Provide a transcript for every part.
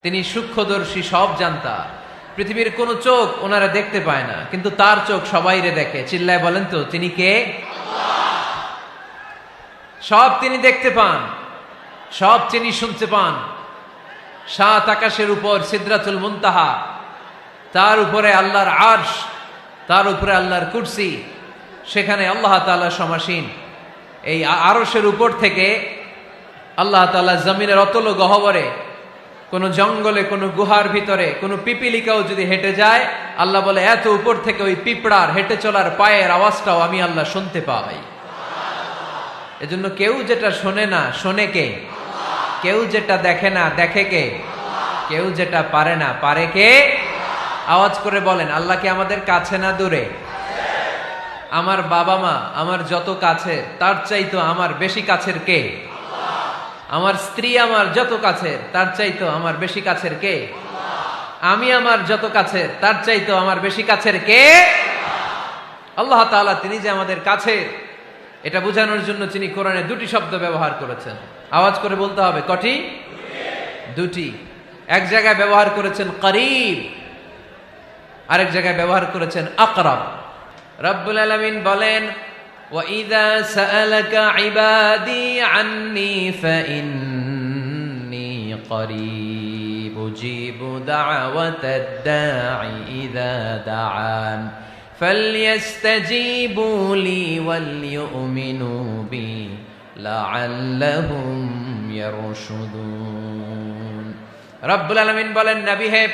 তিনি সূক্ষ্মদর্শী, সব জানতা। পৃথিবীর কোন চোখ ওনারা দেখতে পায় না, কিন্তু তার চোখ সবাইরে দেখে। চিল্লায় বলেন তো তিনি কে? সব তিনি দেখতে পান, সব তিনি শুনতে পান। সাত আকাশের উপর সিদরাতুল মুনতাহা, তার উপরে আল্লাহর আরশ, তার উপরে আল্লাহর কুরসি, সেখানে আল্লাহ তাআলা সমাসীন। এই আরশের উপর থেকে আল্লাহ তাআলা জমিনের অতল গহ্বরে, কোন জঙ্গলে, কোন গুহার ভিতরে কোন পিপিলিকাও যদি হেঁটে যায়, আল্লাহ বলে এত উপর থেকে ওই পিঁপড়ার হেঁটে চলার পায়ের আওয়াজটাও আমি আল্লাহ শুনতে পাই। এজন্য কেউ যেটা শোনে না, শোনে কে? কেউ যেটা দেখে না, দেখে কে? কেউ যেটা পারে না, পারে কে? আওয়াজ করে বলেন, আল্লাহ কি আমাদের কাছে না দূরে? আমার বাবা মা আমার যত কাছে, তার চাইতো আমার বেশি কাছের কে? আমার স্ত্রী আমার যত কাছের, তার চাইতো আমার বেশি কাছের কে? আমি আমার যত কাছের, তার চাইতো আমার বেশি কাছের কে? আল্লাহ তাআলা তিনি যে আমাদের কাছে, এটা বোঝানোর জন্য তিনি কোরআনে দুটি শব্দ ব্যবহার করেছেন। আওয়াজ করে বলতে হবে, কটি? দুটি। এক জায়গায় ব্যবহার করেছেন করিব, আরেক জায়গায় ব্যবহার করেছেন আকরাব। রব্বুল আলামিন বলেন, وَإِذَا سَأَلَكَ عِبَادِي عَنِّي فَإِنِّي قَرِيبٌ أُجِيبُ دَعْوَةَ الدَّاعِ إِذَا دَعَانِ فَلْيَسْتَجِيبُوا لِي وَلْيُؤْمِنُوا بِي لَعَلَّهُمْ يَرْشُدُونَ। রব্বুল আলামিন বলেন, নবী হে,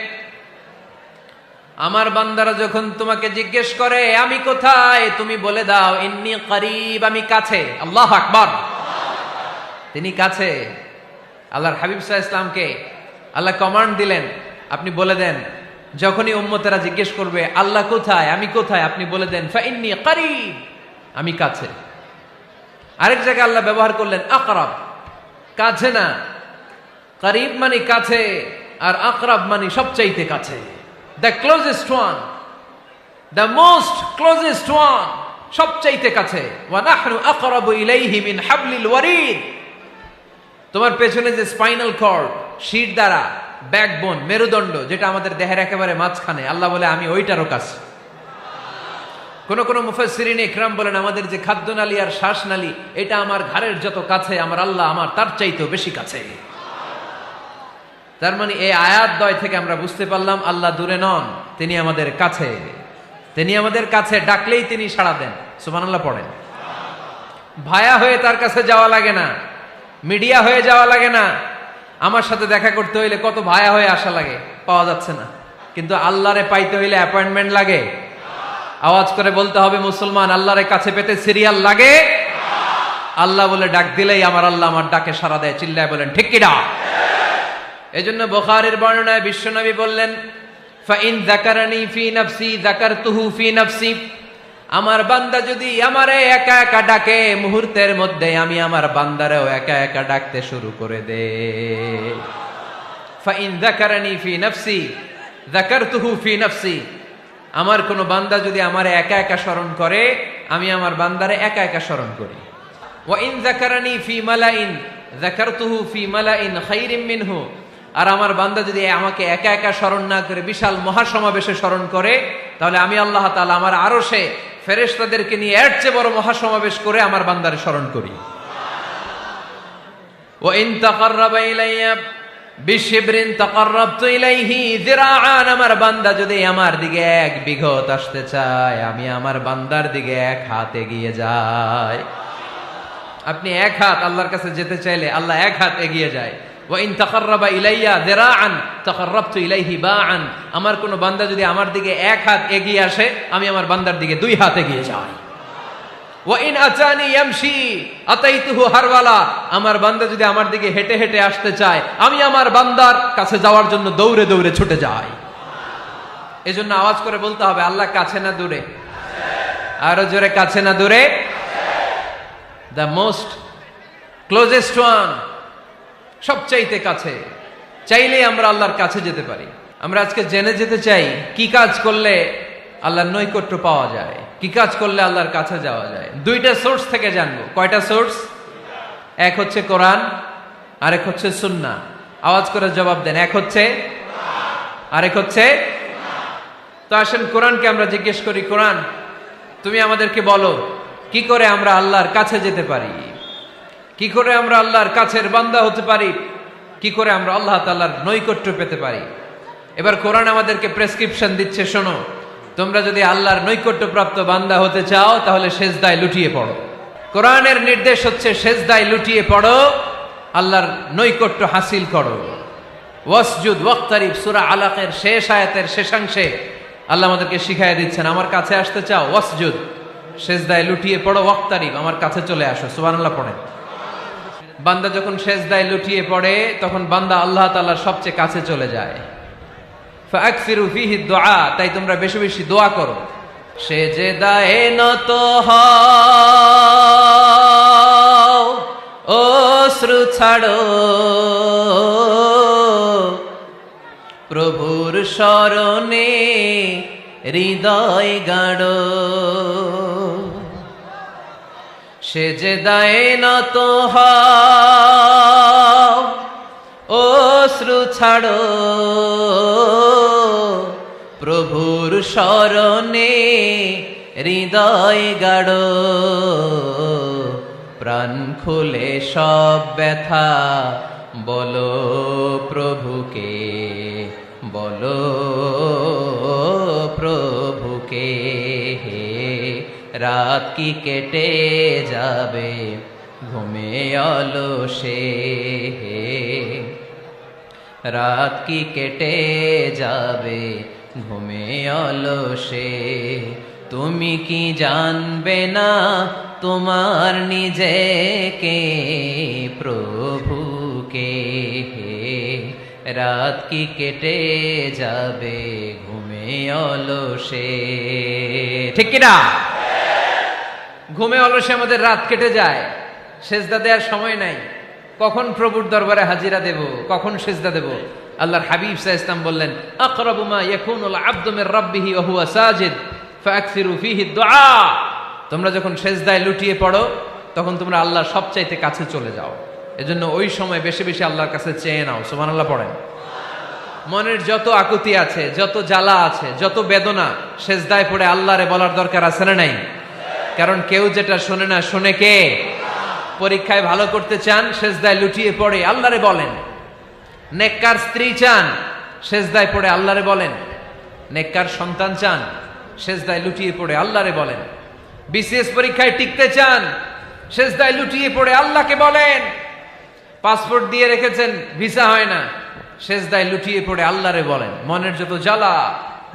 আমার বান্দারা যখন তোমাকে জিজ্ঞেস করে আমি কোথায়, তুমি বলে দাও ইন্নী করিব, আমি কাছে। আল্লাহু আকবার। তিনি কাছে। আল্লাহর হাবিব সাল্লাল্লাহু আলাইহি ওয়াসাল্লামকে আল্লাহ কমান্ড দিলেন, আপনি বলে দেন, যখনই উম্মতেরা জিজ্ঞেস করবে আল্লাহ কোথায়, আমি কোথায়, আপনি বলে দেন ফাইন্নী করিব, আমি কাছে। আরেক জায়গায় আল্লাহ ব্যবহার করলেন আকরাব, কাছে না। করিব মানে কাছে, আর আকরাব মানে সবচাইতে কাছে। The closest one, the most closest one, সবচাইতে কাছে। ওয়া নাহনু আকরাবু ইলাইহি মিন হাবলিল ওয়ারিদ। তোমার পেছনে যে স্পাইনাল কর্ড, শির দ্বারা, ব্যাকবোন, মেরুদণ্ড, যেটা আমাদের দেহের একেবারে মাঝখানে, আল্লাহ বলে আমি ওইটারও কাছে। কোন কোন মুফাসসিরিন ইকরাম বলেন, আমাদের যে খাদ্যনালী আর শ্বাসনালী, এটা আমার ঘাড়ের যত কাছে, আমার আল্লাহ আমার তার চাইতেও বেশি কাছে। তার মানে এই আয়াত দ্বয় থেকে আমরা বুঝতে পারলাম আল্লাহ দূরে নন, তিনি আমাদের কাছে। তিনি আমাদের কাছে, ডাকলেই তিনি সাড়া দেন। সুবহানাল্লাহ পড়েন। ভায়া হয়ে তার কাছে যাওয়া লাগে না, মিডিয়া হয়ে যাওয়া লাগে না। আমার সাথে দেখা করতে হইলে কত ভায়া হয়ে আসা লাগে, পাওয়া যাচ্ছে না। কিন্তু আল্লাহরে পাইতে হইলে অ্যাপয়েন্টমেন্ট লাগে। আওয়াজ করে বলতে হবে মুসলমান, আল্লাহরে কাছে পেতে সিরিয়াল লাগে। আল্লাহ বলে ডাক দিলেই আমার আল্লাহ আমার ডাকে সাড়া দেয়। চিল্লায় বলেন ঠিক কি না? এজন্য বুখারীর বর্ণনায় বিশ্বনবী বললেন, ফাইন যাকারানি ফি নাফসি যাকারতুহু ফি নাফসি। আমার বান্দা যদি আমারে একা একা ডাকে, মুহূর্তের মধ্যে আমি আমার বান্দারেও একা একা ডাকতে শুরু করে দে। ফাইন যাকারানি ফি নাফসি যাকারতুহু ফি নাফসি। আমার কোন বান্দা যদি আমারে একা একা স্মরণ করে, আমি আমার বান্দারে একা একা স্মরণ করি। ওয়া ইন যাকারানি ফি মালাইন যাকারতুহু ফি মালাইন খায়রিম মিনহু। আর আমার বান্দা যদি আমাকে একা একা স্মরণ না করে বিশাল মহাসমাবেশে স্মরণ করে, তাহলে আমি আল্লাহ তাআলা আমার আরশে ফেরেশতাদেরকে নিয়ে এর চেয়ে বড় মহাসমাবেশ করে আমার বান্দারে স্মরণ করি। ওয়া ইন তাকাররাবা ইলাইয়া বিশিবরিন তাকাররাবতু ইলাইহি যিরাআন। আমার বান্দা যদি আমার দিকে এক বিঘত আসতে চায়, আমি আমার বান্দার দিকে এক হাত এগিয়ে যাই। আপনি এক হাত আল্লাহর কাছে যেতে চাইলে আল্লাহ এক হাত এগিয়ে যায়। ওয়া ইন তাকাররাবা ইলাইয়া যিরাআন তাকাররাবতু ইলাইহি বাআন। আমার কোন বান্দা যদি আমার দিকে এক হাত এগিয়ে আসে, আমি আমার বান্দার দিকে দুই হাত এগিয়ে যাই। ওয়া ইন আতানি ইয়ামশি আতাইতুহু হারওয়ালা। আমার বান্দা যদি আমার দিকে হেঁটে হেঁটে আসতে চায়, আমি আমার বান্দার কাছে যাওয়ার জন্য দৌড়ে দৌড়ে ছুটে যাই। এজন্য আওয়াজ করে বলতে হবে, আল্লাহ কাছে না দূরে? আরো জোরে, কাছে না দূরে? দ্য মোস্ট ক্লোজেস্ট ওয়ান, সবচাইতে কাছে। চাইলেই আমরা আল্লাহর কাছে যেতে পারি। আমরা আজকে জেনে যেতে চাই কি কাজ করলে আল্লাহর নৈকট্য পাওয়া যায়, কি কাজ করলে আল্লাহর কাছে যাওয়া যায়। দুইটা সোর্স থেকে জানবো। কয়টা সোর্স? এক হচ্ছে কোরআন, আরেক হচ্ছে সুন্নাহ। আওয়াজ করে জবাব দেন। এক হচ্ছে, আরেক হচ্ছে। তো আসেন কোরআনকে আমরা জিজ্ঞেস করি, কোরআন তুমি আমাদেরকে বলো কি করে আমরা আল্লাহর কাছে যেতে পারি, কি করে আমরা আল্লাহর কাছের বান্দা হতে পারি, কি করে আমরা আল্লাহ তাআলার নৈকট্য পেতে পারি। এবার কোরআন আমাদেরকে প্রেসক্রিপশন দিচ্ছে, শোনো, তোমরা যদি আল্লাহর নৈকট্য প্রাপ্ত বান্দা হতে চাও তাহলে সেজদায় লুটিয়ে পড়ো। কোরআনের নির্দেশ হচ্ছে সেজদায় লুটিয়ে পড়ো, আল্লাহর নৈকট্য হাসিল করো। ওয়াসজুদ ওয়াক্তারিব, সূরা আলাকের শেষ আয়াতের শেষাংশে আল্লাহ আমাদেরকে শিখাইয়া দিচ্ছেন, আমার কাছে আসতে চাও, ওয়াসজুদ, সেজদায় লুটিয়ে পড়ো, ওয়াক্তারিব, আমার কাছে চলে আসো। সুবহানাল্লাহ পড়েন। বান্দা যখন সেজদায় লুটিয়ে পড়ে তখন বান্দা আল্লাহ তাআলার সবচেয়ে কাছে চলে যায়। ফাকসিরু ফিহি দুআ, তাই তোমরা বেশি বেশি দোয়া করো। সেজদায়ে নত হও, অশ্রু ছাড়ো, প্রভুর শরণে হৃদয় গাড়ো। সেজদায়ে নত হও, অশ্রু ছাড়ো, প্রভুর শরণে হৃদয় গাড়ো। প্রাণ খুলে সব ব্যথা বলো প্রভুকে, বলো প্রভুকে। রাত কি কেটে যাবে ঘুমে অলসে, রাত কি কেটে যাবে ঘুমে অলসে। তুমি কি জানবে না তোমার নিজেকে, প্রভুকে। রাত কি কেটে যাবে ঘুমে অলসে। ঠিক কিনা? ঘুমে অলসে আমাদের রাত কেটে যায়, সেজদা দেওয়ার সময় নাই। কখন প্রভুর দরবারে হাজিরা দেব, কখন সেজদা দেব? আল্লাহর হাবিব সাল্লাল্লাহু আলাইহি ওয়াসাল্লাম বললেন, আকরাবু মা ইয়াকুনুল আবদু মির রাব্বিহি ওয়া হুয়া সাজিদ ফাকসিরু ফিহি দুআ। তোমরা যখন সেজদায় লুটিয়ে পড়ো তখন তোমরা আল্লাহর সবচাইতে কাছে চলে যাও। এজন্য ওই সময় বেশি বেশি আল্লাহর কাছে চেয়ে নাও। সুবহানাল্লাহ পড়েন। মনের যত আকুতি আছে, যত জ্বালা আছে, যত বেদনা, সেজদায় পড়ে আল্লাহরে বলার দরকার আছে না নাই? কারণ কেউ যেটা শোনে না, শোনে কে? পরীক্ষায় ভালো করতে চান, সেজদায় লুটিয়ে পড়ে আল্লাহরে বলেন। নেককার স্ত্রী চান, সেজদায় পড়ে আল্লাহরে বলেন। নেককার সন্তান চান, সেজদায় লুটিয়ে পড়ে আল্লাহরে বলেন। বিসিএস পরীক্ষায় টিকতে চান, সেজদায় লুটিয়ে পড়ে আল্লাহকে বলেন। পাসপোর্ট দিয়ে রেখেছেন, ভিসা হয় না, সেজদায় লুটিয়ে পড়ে আল্লাহরে বলেন। মনের যত জ্বালা,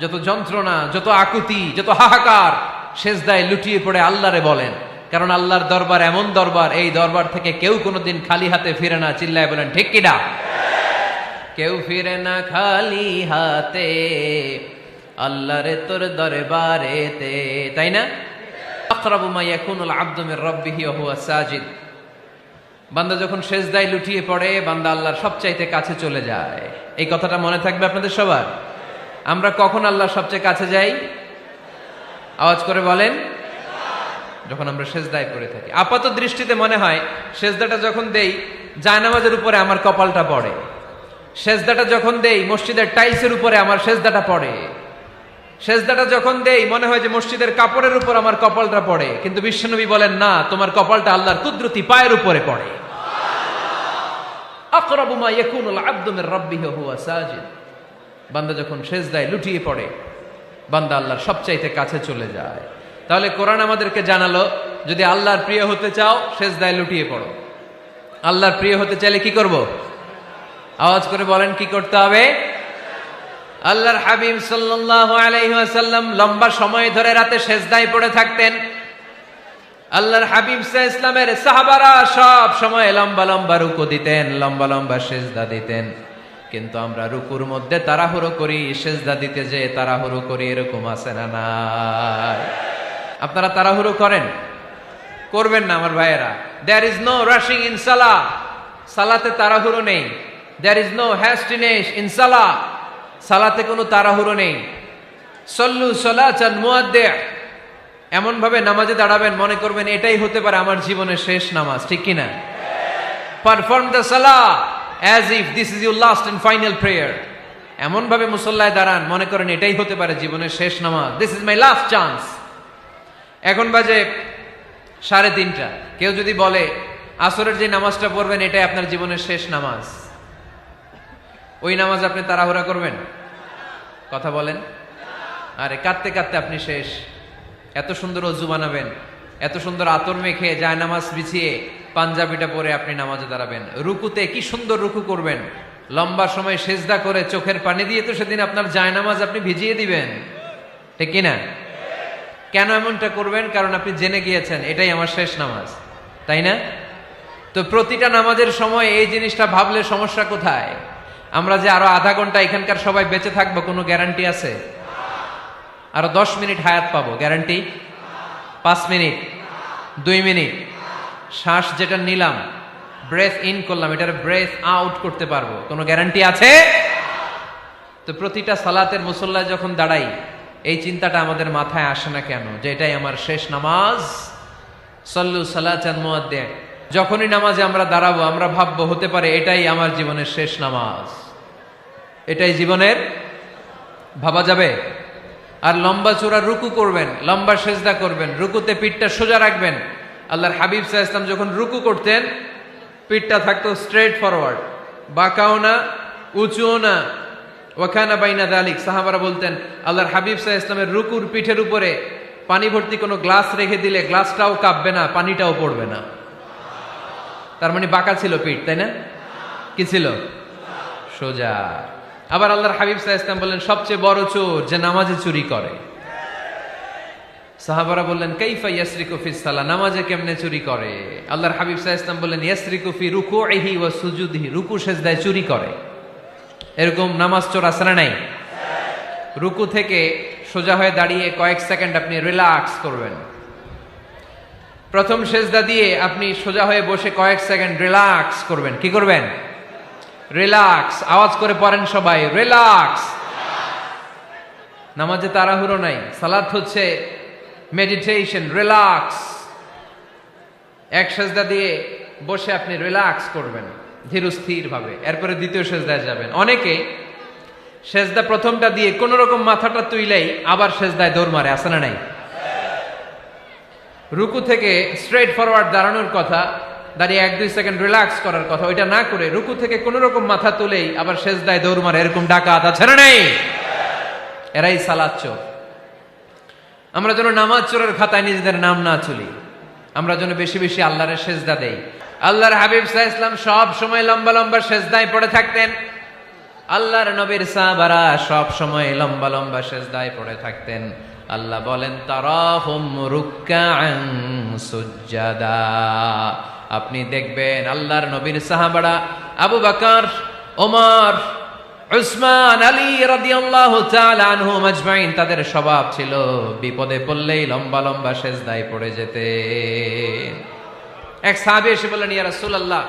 যত যন্ত্রণা, যত আকুতি, যত হাহাকার, সেজদায় লুটিয়ে পড়ে আল্লাহরে বলেন। কারণ আল্লাহর দরবার এমন দরবার, এই দরবার থেকে কেউ কোনোদিন খালি হাতে ফিরে না। চিল্লায় বলেন ঠিক কিনা? কেউ ফিরে না খালি হাতে আল্লাহরে তোর দরবারেতে, তাই না? আকরাবু মা ইয়াকুনুল আবদু মির রাব্বিহি ওয়া হুয়া সাজিদ। বান্দা যখন সেজদায় লুটিয়ে পড়ে, বান্দা আল্লাহর সবচাইতে কাছে চলে যায়। এই কথাটা মনে থাকবে আপনাদের সবার। আমরা কখন আল্লাহর সবচেয়ে কাছে যাই? আওয়াজ করে বলেন। যখন আমরা সেজদায় পড়ে থাকি। আপাত দৃষ্টিতে মনে হয় সেজদাটা যখন দেই জায়নামাজের উপরে আমার কপালটা পড়ে, সেজদাটা যখন দেই মসজিদের টাইলসের উপরে আমার সেজদাটা পড়ে, সেজদাটা যখন দেই মনে হয় যে মসজিদের কাপড়ের উপর আমার কপালটা পড়ে। কিন্তু বিশ্বনবী বলেন, না, তোমার কপালটা আল্লাহর কুদরতি পায়ের উপরে পড়ে। আকরাবু মা ইয়াকুনুল আবদু মির রাব্বিহি ওয়া হুয়া সাজিদ। বান্দা যখন সেজদায় লুটিয়ে পড়ে, বান্দা আল্লাহর সবচাইতে কাছে চলে যায়। তাহলে কোরআন আমাদেরকে জানালো, যদি আল্লাহর প্রিয় হতে চাও সেজদায় লুটিয়ে পড়ো। আল্লাহর প্রিয় হতে চাইলে কি করব? আওয়াজ করে বলেন, কি করতে হবে? আল্লাহর হাবিব সাল্লাল্লাহু আলাইহি ওয়াসাল্লাম লম্বা সময় ধরে রাতে সেজদায় পড়ে থাকতেন। আল্লাহর হাবিব সাল্লাল্লাহু আলাইহি ওয়াসাল্লামের সাহাবারা সব সময় লম্বা লম্বা রুকু দিতেন, লম্বা লম্বা সেজদা দিতেন। কিন্তু আমরা রুকুর মধ্যে তাড়াহুড়ো করি, সেজদা দিতে যে তাড়াহুড়ো করি, এরকম আছে না নাই? আপনারা তাড়াহুড়ো করেন? করবেন না আমার ভাইয়েরা। There is no rushing in সালাহ। সালাতে তাড়াহুড়ো নেই। There is no hastiness in সালাহ। সালাতে কোনো তাড়াহুড়ো নেই। সল্লু সালাতান মুআদ্দি'। এমন ভাবে নামাজে দাঁড়াবেন মনে করবেন এটাই হতে পারে আমার জীবনের শেষ নামাজ, ঠিক কিনা? পারফর্ম দ্য সালাহ as if this is your last and final prayer. এমন ভাবে মুসল্লায় দাঁড়ান মনে করেন এটাই হতে পারে জীবনের শেষ নামাজ, this is my last chance. এখন বাজে 3:30। কেউ যদি বলে আসরের যে নামাজটা পড়বেন এটাই আপনার জীবনের শেষ নামাজ, ওই নামাজ আপনি তাড়াহুড়া করবেন? কথা বলেন। আরে কাঁদতে কাঁদতে আপনি শেষ। এত সুন্দর অজু বানাবেন, এত সুন্দর আতর মেখে যায় নামাজ বিছিয়ে পাঞ্জাবিটা পরে আপনি নামাজে দাঁড়াবেন। রুকুতে কি সুন্দর রুকু করবেন, লম্বা সময় সেজদা করে চোখের পানি দিয়ে তো সেদিন আপনার যায় নামাজ আপনি ভিজিয়ে দিবেন, ঠিক কিনা? কেন এমনটা করবেন? কারণ আপনি জেনে গিয়েছেন এটাই আমার শেষ নামাজ, তাই না? তো প্রতিটা নামাজের সময় এই জিনিসটা ভাবলে সমস্যা কোথায়? আমরা যে আরো আধা ঘন্টা এখানকার সবাই বেঁচে থাকবো কোনো গ্যারান্টি আছে? আরো 10 মিনিট হায়াত পাবো, গ্যারান্টি? 5 মিনিট, 2 মিনিট, শ্বাস যেটা নিলাম, ব্রেথ ইন করলাম, এটার ব্রেথ আউট করতে পারবো, কোনো গ্যারান্টি আছে? তো প্রতিটা সালাতের মুসল্লায় যখন দাঁড়াই এই চিন্তাটা আমাদের মাথায় আসে না কেন যে এটাই আমার শেষ নামাজ? সল্লু সালাতান মুআদ্দিন। যখনই নামাজে আমরা দাঁড়াবো আমরা ভাববো হতে পারে এটাই আমার জীবনের শেষ নামাজ, এটাই জীবনের, ভাবা যাবে? আর লম্বা চূড়া রুকু করবেন, লম্বা সেজদা করবেন, রুকুতে পিঠটা সোজা রাখবেন। আল্লাহর হাবিব সাল্লাল্লাহু আলাইহি ওয়াসাল্লাম যখন রুকু করতেন পিঠটা থাকতো স্ট্রেট ফরওয়ার্ড, বাঁকাও না উঁচুও না, ওয়াকানা বাইনা যালিক। সাহাবারা বলতেন আল্লাহর হাবিব সাল্লাল্লাহু আলাইহি ওয়াসাল্লামের রুকুর পিঠের উপরে পানি ভর্তি কোনো গ্লাস রেখে দিলে গ্লাসটাও কাঁপবে না, পানিটাও পড়বে না। তার মানে বাঁকা ছিল পিঠ, তাই না? কি ছিল? সোজা। আবার আল্লাহর হাবিব সাল্লাল্লাহু আলাইহি ওয়াসাল্লাম বললেন সবচেয়ে বড় চোর যে নামাজে চুরি করে। সাহাবারা বললেন কাইফা ইয়াসরিকু ফিস সালাহ, নামাজে কেমনে চুরি করে? আল্লাহর হাবিব সাল্লাল্লাহু আলাইহি ওয়াসাল্লাম বললেন ইয়াসরিকু ফি রুকুইহি ওয়া সুজুদিহি, রুকু সেজদায় চুরি করে। এরকম নামাজ চোর আছে না নাই? রুকু থেকে সোজা হয়ে দাঁড়িয়ে কয়েক সেকেন্ড আপনি রিল্যাক্স করবেন। প্রথম সেজদা দিয়ে আপনি সোজা হয়ে বসে কয়েক সেকেন্ড রিল্যাক্স করবেন। কি করবেন? রিল্যাক্স। আওয়াজ করে পড়েন সবাই, রিল্যাক্স। নামাজে তাড়াহুড়ো নাই, সালাত হচ্ছে মেডিটেশন, রিল্যাক্স। এক সেজদা দিয়ে বসে আপনি রিল্যাক্স করবেন ধীরস্থির ভাবে, এরপরে দ্বিতীয় সেজদায় যাবেন। অনেকে সেজদা প্রথমটা দিয়ে কোন রকম মাথাটা তুইলেই আবার সেজদায় দৌড় মারে, আছে না নাই? রুকু থেকে স্ট্রেট ফরওয়ার্ড দাঁড়ানোর কথা, দাঁড়িয়ে 1-2 সেকেন্ড রিল্যাক্স করার কথা, ওইটা না করে রুকু থেকে কোন রকম মাথা তুলেই আবার সেজদায় দৌড় মারে, এরকম ডাকাত আছে না নাই? এরাই সালাত চোর। আমরা যেন নামাজ চোরের খাতায় নিজেদের নাম না তুলি, আমরা যেন বেশি বেশি আল্লাহর সেজদা দেই। আল্লাহর হাবিব সাল্লাল্লাহু আলাইহি ওয়াসাল্লাম সব সময় লম্বা লম্বা সেজদায় পড়ে থাকতেন। আল্লাহর নবীর সাহাবারা সব সময় লম্বা লম্বা সেজদায় পড়ে থাকতেন। আল্লাহ বলেন তারাহুম রুকআন সুজদা। আপনি দেখবেন আল্লাহর নবীর সাহাবারা আবু বকর, ওমর, উসমান, আলী রাদিয়াল্লাহু তাআলা আনহুম আজমাইন, তাদের স্বভাব ছিল বিপদে পড়লেই লম্বা লম্বা সেজদায় পড়ে যেতেন। এক সাহাবী এসে বললেন ইয়া রাসূলুল্লাহ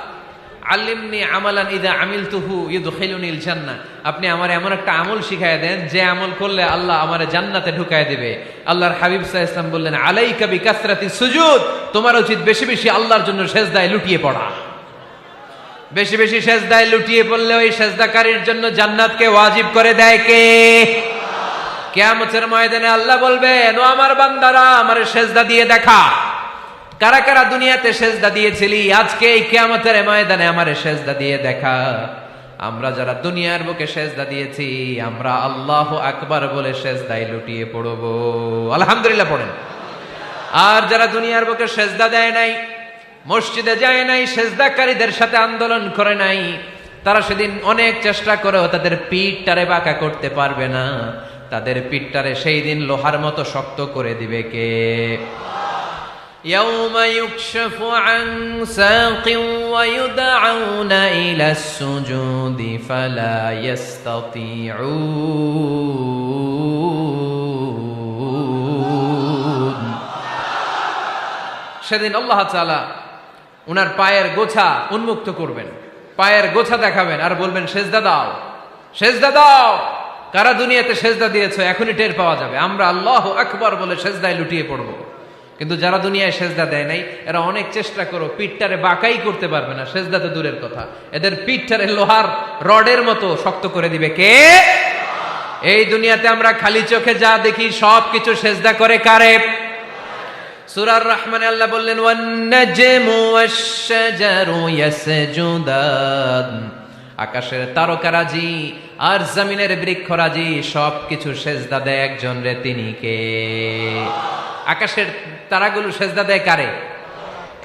আল্লিমনি আমালান ইযা আমিলতুহু ইউদখিলুনিল জান্নাহ, আপনি আমার এমন একটা আমল শিখায় দেন যে আমল করলে আল্লাহ আমারে জান্নাতে ঢুকায় দিবে। আল্লাহর হাবিব সাল্লাল্লাহু আলাইহি ওয়াসাল্লাম বললেন আলাইকা বিকাসরাতিস সুজুদ, তোমার উচিত বেশি বেশি আল্লাহর জন্য সেজদায় লুটিয়ে পড়া। বেশি বেশি সেজদায় লুটিয়ে পড়লে ওই সেজদাকারীর জন্য জান্নাতকে ওয়াজিব করে দেয় কে? কিয়ামতের ময়দানে আল্লাহ বলবেন ও আমার বান্দারা আমারে সেজদা দিয়ে দেখা, কারা কারা দুনিয়াতে সেজদা দিয়েছিলি, আজকে এই কিয়ামতের ময়দানে আমারে সেজদা দিয়ে দেখা। আমরা যারা দুনিয়ার বুকে সেজদা দিয়েছি আমরা আল্লাহু আকবার বলে সেজদায় লুটিয়ে পড়ব, আলহামদুলিল্লাহ পড়েন। আর যারা দুনিয়ার বুকে সেজদা দেয় নাই, মসজিদে যায় নাই, সেজদাকারীদের সাথে আন্দোলন করে নাই, তারা সেদিন অনেক চেষ্টা করেও তাদের পিঠটারে বাঁকা করতে পারবে না। তাদের পিঠটারে সেই দিন লোহার মতো শক্ত করে দিবে কে? يوم يكشف عن ساق ويدعون إلى السجود فلا يستطيعون। সেদিন আল্লাহ তাআলা উনার পায়ের গোছা উন্মুক্ত করবেন, পায়ের গোছা দেখাবেন আর বলবেন সেজদা দাও, সেজদা দাও। কারা দুনিয়াতে সেজদা দিয়েছো এখনই টের পাওয়া যাবে। আমরা আল্লাহু আকবার বলে সেজদায় লুটিয়ে পড়ব। কিন্তু যারা দুনিয়ায় সেজদা দেয় নাই এরা অনেক চেষ্টা করো পিঠটারে বাঁকাই করতে পারবে না, সেজদা তো দূরের কথা, এদের পিঠটারে লোহার রডের মতো শক্ত করে দিবে কে? এই দুনিয়াতে আমরা খালি চোখে যা দেখি সব কিছু সেজদা করে কারে? সূরা রহমানে আল্লাহ বললেন ওয়ান নাজমু ওয়াশ-শাজারু ইয়াসজুদান, আকাশের তারকারাজি আর জমিনের বৃক্ষরাজি সব কিছু সেজদা দেয় একজন রে, তিনি কে? আকাশের তারাগুলো সেজদা দেয় কারে?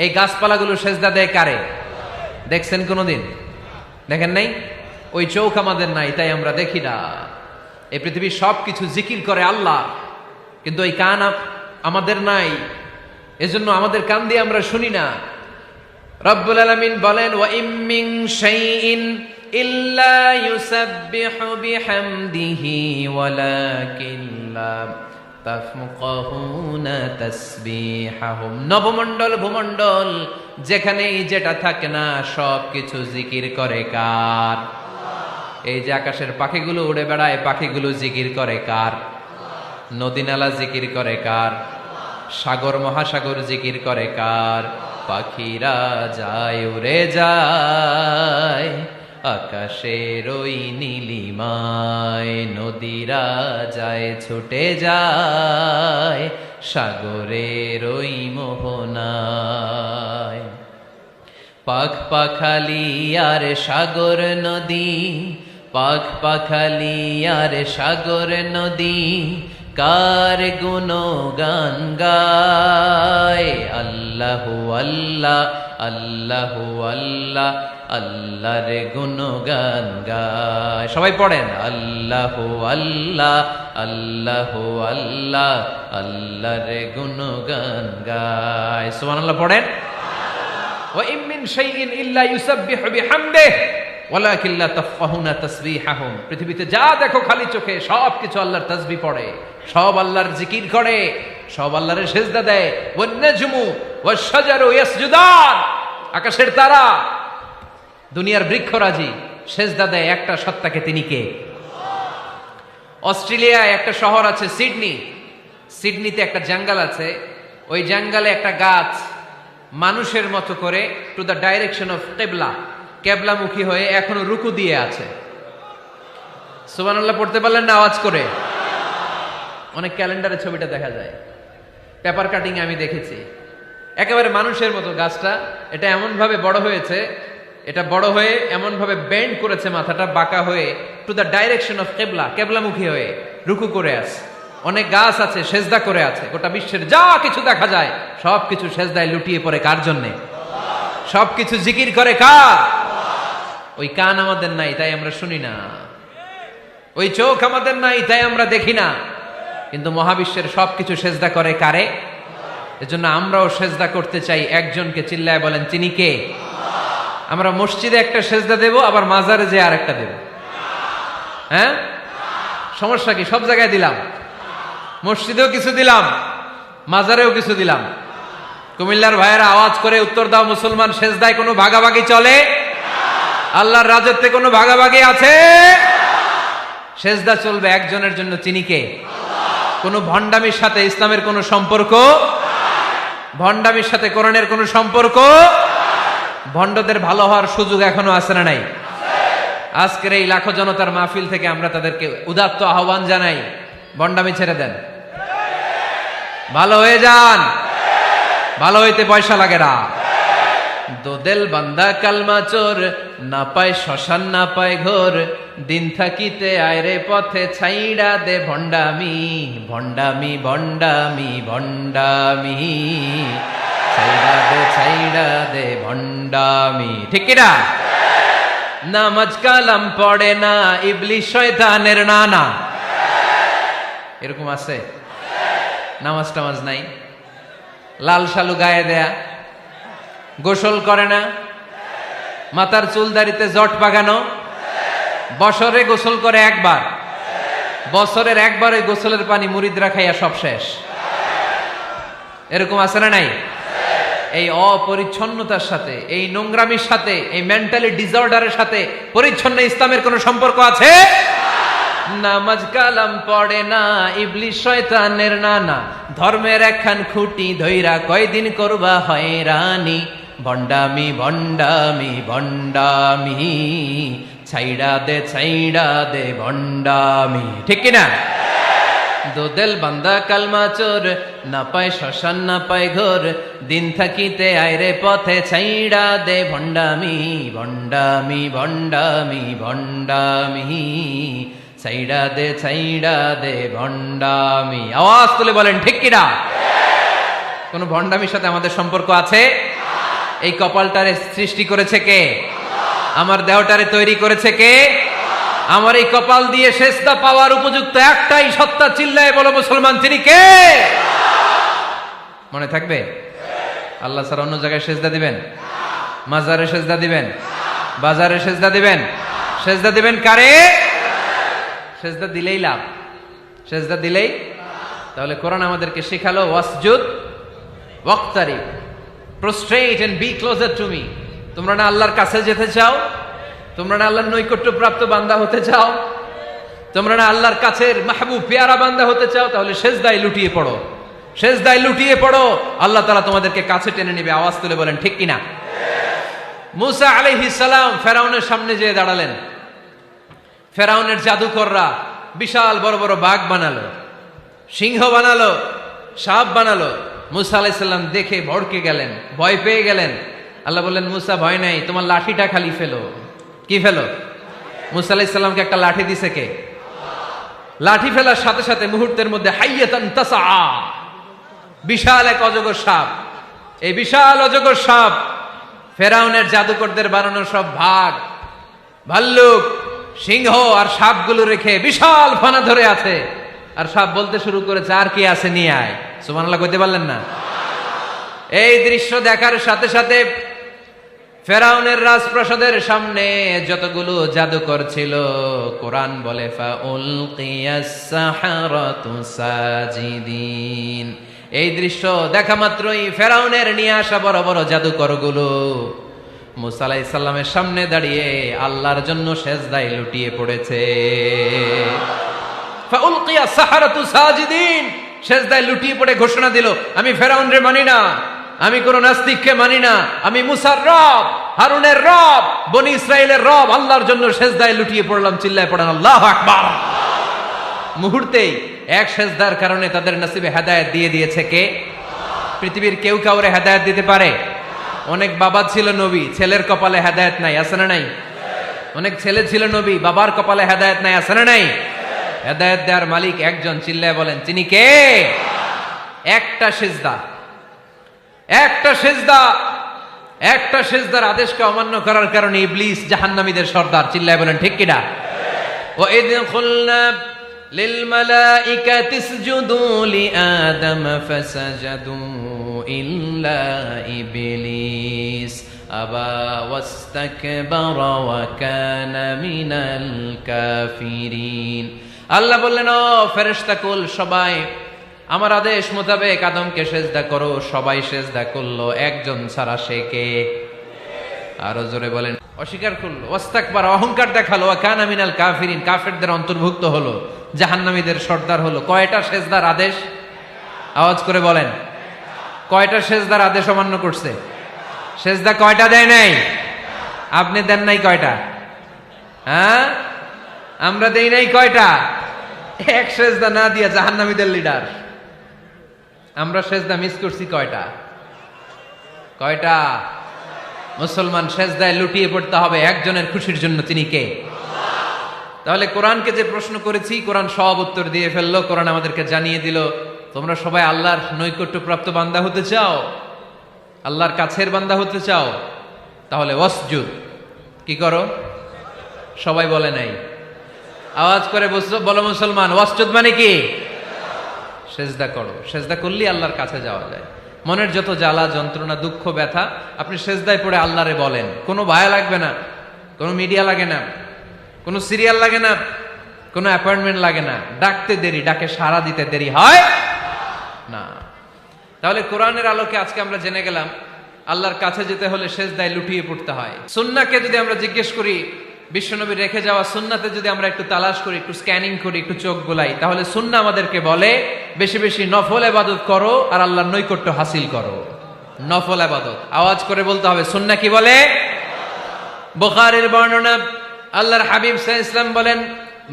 এই গাছপালাগুলো সেজদা দেয় কারে? দেখছেন কোনদিন? দেখেন নাই? ওই চোখ আমাদের নাই, তাই আমরা দেখি না। এই পৃথিবীর সব কিছু জিকির করে আল্লাহ, কিন্তু ওই কান আমাদের নাই, এজন্য আমাদের কান দিয়ে আমরা শুনি না। রব্বুল আলামিন বলেন ওয়া ইম মিন শাইইন ইল্লা ইউসাব্বিহু বিহামদিহি ওয়ালাকিন লা তাফকাহুনা তাসবিহাহুম। নবমণ্ডল ভূমণ্ডল যেখানেই যেটা থাকে না সব কিছু জিকির করে কার? এই যে আকাশের পাখিগুলো উড়ে বেড়ায়, পাখিগুলো জিকির করে কার? নদী নালা জিকির করে কার? সাগর মহাসাগর জিকির করে কার? পাখিরা যায় উড়ে যায় আকাশের ওই নীলিমায়, নদীরা যায় ছুটে যায় সাগরের ওই মোহনায়। পাখ পাখালি আর সাগর নদী, পাখ পাখালি আর সাগর নদী কার গুণগান গায়? আল্লাহু আল্লাহ আল্লাহু আল্লাহ আল্লাহর গুণগান গায়। সবাই পড়েন আল্লাহু আল্লাহ আল্লাহু আল্লাহ আল্লাহর গুণগান গায়। সুবহানাল্লাহ পড়েন। ওয়া ইম মিন শাইইন ইল্লা ইউসাব্বিহু বিহামদিহি ওয়ালাকিন লা তাফকাহুনা তাসবিহাহুম। পৃথিবীতে যা দেখো খালি চোখে সব কিছু আল্লাহর তাসবিহ পড়ে, সব আল্লাহর জিকির করে, সব আল্লাহর সেজদা দেয়। ওয়ান নাজমু ওয়াশ-শাজারু ইয়াসজুদান, আকাশের তারা দুনিয়ার বৃক্ষরাজি সেজদা দেয় একটা সত্তাকে, তিনি কে? অস্ট্রেলিয়ায় একটা শহর আছে সিডনি, সিডনিতে একটা জঙ্গল আছে, ওই জঙ্গলে একটা গাছ মানুষের মতো করে টু দ্য ডাইরেকশন অফ কিবলা, কেবলামুখী হয়ে এখনো রুকু দিয়ে আছে। সুবহানাল্লাহ পড়তে পারলেন না আওয়াজ করে? অনেক ক্যালেন্ডারে ছবিটা দেখা যায়, পেপার কাটিং আমি দেখেছি। একেবারে মানুষের মতো গাছটা, এটা এমন ভাবে বড় হয়েছে, এটা বড় হয়ে এমন ভাবে বেন্ড করেছে, মাথাটা বাঁকা হয়ে টু দ্য ডাইরেকশন অফ কিবলা, কেবলামুখী হয়ে রুকু করে আছে। অনেক গাছ আছে সেজদা করে আছে। গোটা বিশ্বের যা কিছু দেখা যায় সব কিছু সেজদায় লুটিয়ে পড়ে কার জন্যে? সব কিছু জিকির করে কার? ওই কান আমাদের নাই, তাই আমরা শুনি না। ওই চোখ আমাদের নাই, তাই আমরা দেখি না। কিন্তু মহাবিশ্বের সবকিছু সেজদা করে কারে? এজন্য আমরাও সেজদা করতে চাই একজনকে। চিল্লায় বলেন তিনি কে? আমরা মসজিদে একটা সেজদা দেব, আবার মাজারে যে আরেকটা দেব। হ্যাঁ, সমস্যা কি? সব জায়গায় দিলাম, মসজিদেও কিছু দিলাম, মাজারেও কিছু দিলাম। কুমিল্লার ভাইয়েরা আওয়াজ করে উত্তর দাও, মুসলমান সেজদায় কোনো ভাগাভাগি চলে? আল্লাহর রাজত্বে কোনো ভাগাভাগি আছে? সেজদা চলবে একজনের জন্য, তিনি কে? কোনো ভণ্ডামির সাথে ইসলামের কোনো সম্পর্ক? ভণ্ডামির সাথে কোরআনের কোনো সম্পর্ক? ভণ্ডদের ভালো হওয়ার সুযোগ এখনো আছে না নাই? আজকের এই লাখো জনতার মাহফিল থেকে আমরা তাদেরকে উদাত্ত আহ্বান জানাই, ভণ্ডামি ছেড়ে দেন, ভালো হয়ে যান। ভালো হইতে পয়সা লাগে না। দোদেল বান্দা কালমা চোর, না পায় শ্মশান না পায় ঘোর, দিন থাকিতে আয়রে পথে ছাইড়া দে ভণ্ডামি, ভণ্ডামি ভণ্ডামি ভণ্ডামি, ছাইড়া দে ভণ্ডামি। ঠিক কিনা? নামাজ কালাম পড়ে না, ইবলিশ শয়তানের নানা। এরকম আছে? নামাজ টামাজ নাই, লাল শালু গায়ে দেয়া, গোসল করে না, মাথার চুল দাড়িতে জট পাকানো, বছরে গোসল করে একবার, বছরের একবার ওই গোসলের পানি মুরিদরা খাইয়া সব শেষ। এরকম আছে না নাই? এই অপরিচ্ছন্নতার সাথে, এই নোংরামির সাথে, এই মেন্টালি ডিসঅর্ডারের সাথে পরিচ্ছন্ন ইসলামের কোন সম্পর্ক আছে? নামাজ কালাম পড়ে না, ইবলিস শয়তানের নানা, ধর্মের একখান খুঁটি ধইরা কয়দিন করবা হয়রানি, ভণ্ডামি ভণ্ডামি ভণ্ডামি, ছাইড়া দে ভণ্ডামি। ঠিক কিনা? দোদেল বান্দা কালমা চোর, না পায় শ্মশান না পায় ঘোর, দিন থাকিতে আইরে পথে ছাইড়া দে ভণ্ডামি ভণ্ডামি ভণ্ডামি ভণ্ডামি, ছাইড়া দে ভণ্ডামি। আওয়াজ তুলে বলেন ঠিক কিনা? কোন ভণ্ডামির সাথে আমাদের সম্পর্ক আছে? এই কপালটারে সৃষ্টি করেছে কে? আমার দেহটারে তৈরি করেছে কে? আমার এই কপাল দিয়ে সেজদা পাওয়ার উপযুক্ত একটাই সত্তা, চিল্লায় বলো মুসলমান, তিনি কে? মনে থাকবে? আল্লাহ ছাড়া অন্য জায়গায় সেজদা দিবেন? মাজারে সেজদা দিবেন? বাজারে সেজদা দিবেন? সেজদা দিবেন কারে? সেজদা দিলেই লাভ, সেজদা দিলেই। তাহলে কোরআন আমাদেরকে শেখালো ওয়াসজুদ ওয়াক্তারিব, prostrate and be closer to me. তোমরা না আল্লাহর কাছে যেতে চাও? তোমরা না আল্লাহর নৈকট্য প্রাপ্ত বান্দা হতে চাও? তোমরা না আল্লাহর কাছের মাহবুব পেয়ারা বান্দা হতে চাও? তাহলে সেজদায় লুটিয়ে পড়ো, সেজদায় লুটিয়ে পড়ো, আল্লাহ তাআলা তোমাদেরকে কাছে টেনে নেবে। আওয়াজ তুলে বলেন ঠিক কিনা? মুসা আলাইহিস সালাম ফেরাউনের সামনে যেয়ে দাঁড়ালেন। ফেরাউনের জাদুকররা বিশাল বড় বড় বাঘ বানালো, সিংহ বানালো, সাপ বানালো। মুসা আলাইহিস সালাম দেখে ভড়কে গেলেন, ভয় পেয়ে গেলেন। আল্লাহ বললেন, মুসা ভয় নাই, তোমার লাঠিটা খালি ফেলো। কি ফেলো? মুসা আলাইহিস সালামকে একটা লাঠি দিছে কে? লাঠি ফেলার সাথে সাথে মুহূর্তের মধ্যে হাইয়াতান তাসআ, বিশাল এক অজগর সাপ। এই বিশাল অজগর সাপ ফেরাউনের জাদুকরদের বানানো সব ভাগ, ভাল্লুক, সিংহ আর সাপগুলো রেখে বিশাল ফানা ধরে আছে। আর সাপ বলতে শুরু করেছে, আর কি আছে নিয়ে আয়। সুবহানাল্লাহ কইতে পারলেন না? এই দৃশ্য দেখার সাথে সাথে ফেরাউনের রাজপ্রাসাদের সামনে যতগুলো জাদুকর ছিল, কোরআন বলে ফাউলকিয়াস সাহারাতু সাজিদিন। এই দৃশ্য দেখা মাত্রই ফেরাউনের নিয়ে আসা বড় বড় জাদুকরগুলো মুসা আলাইহিস সালামের সামনে দাঁড়িয়ে আল্লাহর জন্য সেজদায় লুটিয়ে পড়েছে। ফাউলকিয়াস সাহারাতু সাজিদিন, সেজদায় লুটিয়ে পড়ে ঘোষণা দিল, আমি ফেরাউনরে মানি না, আমি কোন নাস্তিককে মানি না, আমি মুসার রব, হারুনের রব, বনি ইসরাইলের রব, আল্লাহর জন্য সেজদায় লুটিয়ে পড়লাম। চিল্লায় পড়েন আল্লাহু আকবার। মুহূর্তেই এক সেজদার কারণে তাদের নসিবে হেদায়েত দিয়ে দিয়েছে কে? পৃথিবীর কেউ কাউরে হেদায়েত দিতে পারে? অনেক বাবা ছিল নবী, ছেলের কপালে হেদায়েত নাই, আছে না নাই? অনেক ছেলে ছিল নবী, বাবার কপালে হেদায়েত নাই, আছে না নাই? হেদায়েত দেওয়ার মালিক একজন, চিল্লায় বলেন তিনি কে? একটা সিজদা, একটা সিজদা, একটা সিজদার আদেশকে অমান্য করার কারণে ইবলিস জাহান্নামীদের সর্দার। চিল্লায় বলেন ঠিক কিনা? ওয়া ইয কুলনা লিল মালাইকাতি ইসজুদু লিআদম ফাসাজাদু ইল্লা ইবলিস আবা ওয়াস্তাকবারা ওয়া কানা মিনাল কাফিরিন। আল্লাহ বললেন, ও ফেরেশতা কুল সবাই আমার আদেশ মোতাবেক আদমকে সেজদা করো। সবাই সেজদা করলো, একজন ছাড়া, সে কে? আরো জোরে বলেন। অস্বীকার করলো, ওয়াস্তাকবার, অহংকার দেখালো, ওয়া কানা মিনাল কাফিরিন, কাফেরদের অন্তর্ভুক্ত হলো, জাহান্নামীদের সর্দার হলো। কয়টা সেজদার আদেশ? আওয়াজ করে বলেন, কয়টা সেজদার আদেশ অমান্য করছে? সেজদা কয়টা দেয় নাই? আপনি দেন নাই কয়টা? হ্যাঁ, আমরা দেই নাই কয়টা? এক সেজদা না দিয়া জাহান্নামীদের লিডার। আমরা সেজদা মিস করছি কয়টা? কয়টা? মুসলমান সেজদায় লুটিয়ে পড়তে হবে একজনের খুশির জন্য, তিনি কে? তাহলে কোরআনকে যে প্রশ্ন করেছি, কোরআন সব উত্তর দিয়ে ফেললো। কোরআন আমাদেরকে জানিয়ে দিল, তোমরা সবাই আল্লাহর নৈকট্যপ্রাপ্ত বান্দা হতে চাও, আল্লাহর কাছের বান্দা হতে চাও, তাহলে ওয়াসজুদ, কি করো? সবাই বলে নাই, আওয়াজ করে বলো মুসলমান, ওয়াসজুদ মানে কি? সেজদা করো। সেজদা করলেই আল্লাহর কাছে যাওয়া যায়। মনের যত জ্বালা যন্ত্রণা দুঃখ ব্যথা আপনি সেজদায় পড়ে আল্লাহরে বলেন। কোনো ভায়া লাগবে না, কোনো মিডিয়া লাগে না, কোনো সিরিয়াল লাগে না, কোনো অ্যাপয়েন্টমেন্ট লাগে না। ডাকতে দেরি, ডাকে সাড়া দিতে দেরি হয় না। তাহলে কোরআনের আলোকে আজকে আমরা জেনে গেলাম আল্লাহর কাছে যেতে হলে সেজদায় লুটিয়ে পড়তে হয়। সুন্নাহকে যদি আমরা জিজ্ঞেস করি বিশ্বনবী রেখে যাওয়া সুন্নাতে যদি আমরা একটু তালাশ করি, একটু স্ক্যানিং করি, একটু চোখ গোলাই, তাহলে সুন্নাহ আমাদেরকে বলে বেশি বেশি নফল ইবাদত করো আর আল্লাহর নৈকট্য হাসিল করো। নফল ইবাদত আওয়াজ করে বলতে হবে। সুন্নাহ কি বলে? বুখারীর বর্ণনা, আল্লাহর হাবিব সাল্লাল্লাহু আলাইহি ওয়াসাল্লাম বলেন,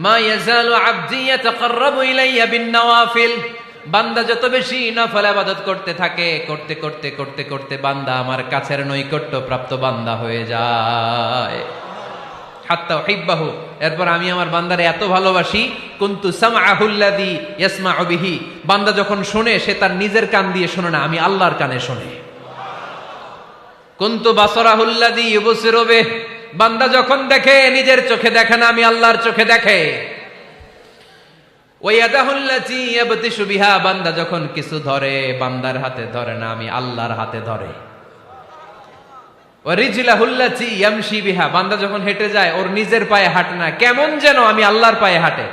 মা ইয়াজালু আবদি ইয়াতাকাররাবু ইলাইয়া বিন-নওয়াফিল, বান্দা যত বেশি নফল ইবাদত করতে থাকে, করতে করতে করতে করতে বান্দা আমার কাছের নৈকট্য প্রাপ্ত বান্দা হয়ে যায়। হাত্তা উহিব্বাহু, এরপর আমি আমার বান্দারে এত ভালোবাসি, কুনতু সামআহুল্লাযী ইয়াসমাউ বিহি, বান্দা যখন শুনে সে তার নিজের কান দিয়ে শুনে না, আমি আল্লাহর কানে শুনে। কুনতু বাসারাহুল্লাযী ইউবসিরু বিহি, বান্দা যখন দেখে নিজের চোখে দেখে না, আমি আল্লাহর চোখে দেখে। ওয়ায়াদাহুল্লাতী ইয়াবতিশু বিহা, বান্দা যখন কিছু ধরে বান্দার হাতে ধরে না, আমি আল্লাহর হাতে ধরে। ওয়ারিজলাহুল্লাতী ইয়ামশি বিহা, বান্দা যখন হেঁটে যায় ওর নিজের পায়ে হাঁটে না, কেমন যেন আমি আল্লাহর পায়ে হাঁটে।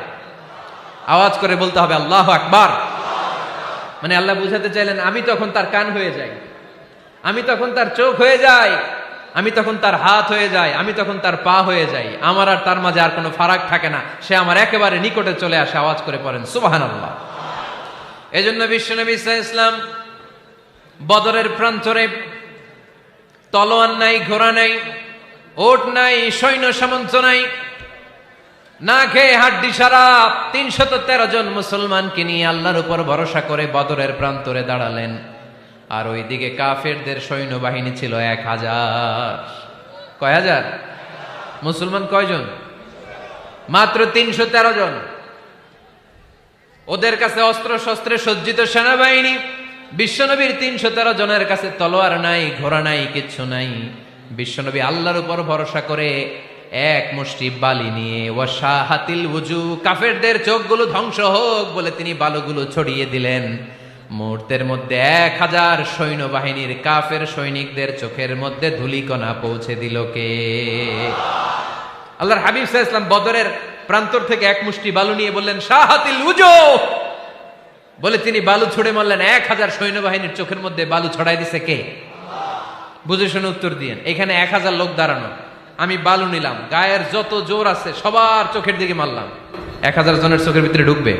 আওয়াজ করে বলতে হবে আল্লাহু আকবার। মানে আল্লাহ বুঝাতে চাইলেন আমি তখন তার কান হয়ে যাই, আমি তখন তার চোখ হয়ে যাই, আমি তখন তার হাত হয়ে যাই, আমি তখন তার পা হয়ে যাই, আমার আর তার মাঝে আর কোনো ফারাক থাকে না, সে আমার একেবারে নিকটে চলে আসে। আওয়াজ করে পড়েন সুবহানাল্লাহ। এজন্য বিশ্বনবী সাল্লাল্লাহু আলাইহি ওয়াসাল্লাম বদরের প্রান্তরে তলোয়ার নাই, ঘোড়া নাই, ওট নাই, সৈন্য সামন্ত নাই, না খেয়ে হাড্ডি সারা ৩১৩ জন মুসলমানকে নিয়ে আল্লাহর উপর ভরসা করে বদরের প্রান্তরে দাঁড়ালেন। আর ওইদিকে কাফেরদের সৈন্যবাহিনী ছিল ১,০০০। কয় হাজার? মুসলমান কয়জন? মাত্র ৩১৩ জন। ওদের কাছে অস্ত্র শস্ত্রে সজ্জিত সেনাবাহিনী, বিশ্বনবীর ৩১৩ জনের কাছে তলোয়ার নাই, ঘোড়া নাই, কিচ্ছু নাই। বিশ্বনবী আল্লাহর উপর ভরসা করে এক মুষ্টি বালি নিয়ে ওয়াশাহাতিল ওযু, কাফেরদের চোখগুলো ধ্বংস হোক বলে তিনি বালুগুলো ছড়িয়ে দিলেন। মুহূর্তের মধ্যে ১,০০০ সৈন্যবাহিনীর কাফের সৈনিকদের চোখের মধ্যে ধূলিকণা পৌঁছে দিল কে? আল্লাহর হাবিব সাল্লাল্লাহু আলাইহি ওয়াসাল্লাম বদরের প্রান্তর থেকে এক মুষ্টি বালু নিয়ে বললেন শাহাতিল ওযু, বলে তিনি বালু ছুড়ে মারলেন। ১,০০০ সৈন্যবাহিনীর চোখের মধ্যে বালু ছড়াই দিছে কে? বুঝে শুনে উত্তর দিয়েন। এখানে ১,০০০ লোক দাঁড়ানো, আমি বালু নিলাম, গায়ের যত জোর আছে সবার চোখের দিকে মারলাম। ১,০০০ জনের চোখের ভিতরে ঢুকবে?